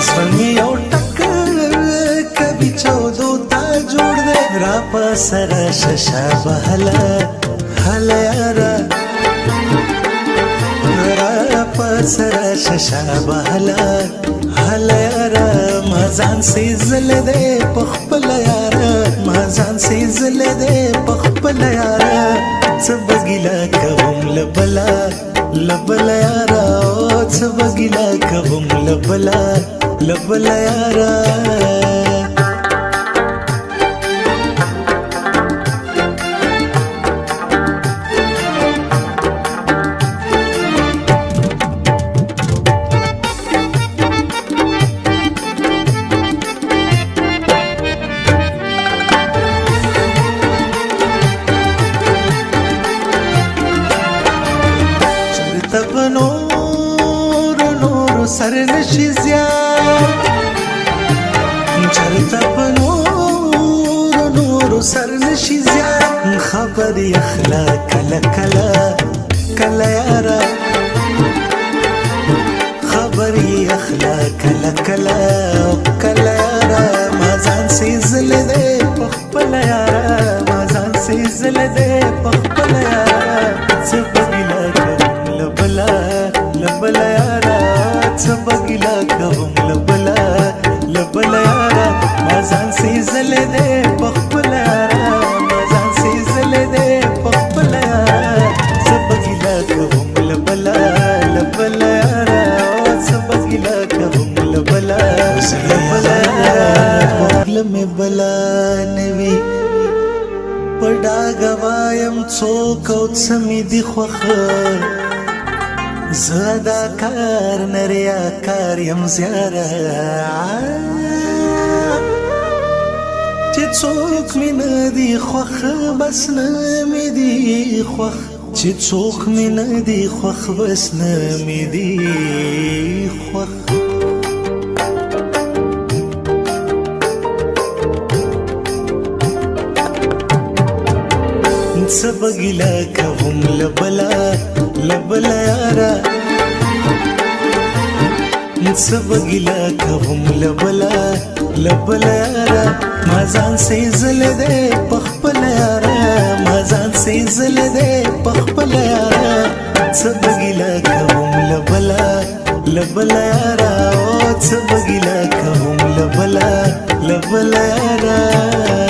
زړه یو ټکر کبي چودو تا جوړ دې را په سره ششا بهلا هلا یارا را په سره ششا بهلا هلا یارا ما ځان سي زل دې په خپل یارا ما ځان سي زل دې په خپل یارا څه بګیلا کوم لبلا لبلا یارا څه بګیلا کوم لبلا لبلا یارا سر نشي زیار چرته په نور سر نشي زیار خبر اخلا کلا کلا کلا یارا خبر اخلا کلا کلا کلا یارا ما ځان سي زل دې په خپل یارا ما ځان سي زل دې په خپل یارا څه بګیلا کوم لبلا لبلا یارا څه بګیلا کوم لبلا لبلا یارا ما ځان سي زل دې په خپل یارا ما ځان سي زل دې په خپل یارا څه بګیلا کوم لبلا لبلا یارا څه بګیلا کوم لبلا لبلا لمه بلا نوي پډا غوايم څوک او سمې دي خوخه زدا کار نریا کار یم زیارا چې څوک مې نه دی خوښ بس نه مې دی خوښ چې څوک مې نه دی خوښ بس نه مې دی خوښ څه بګیلا کوم لبلا لبلا یارا څه بګیلا کوم لبلا لبلا یارا ما ځان سي زل دې په خپل یارا ما ځان سي زل دې په خپل یارا څه بګیلا کوم لبلا لبلا یارا څه بګیلا کوم لبلا لبلا یارا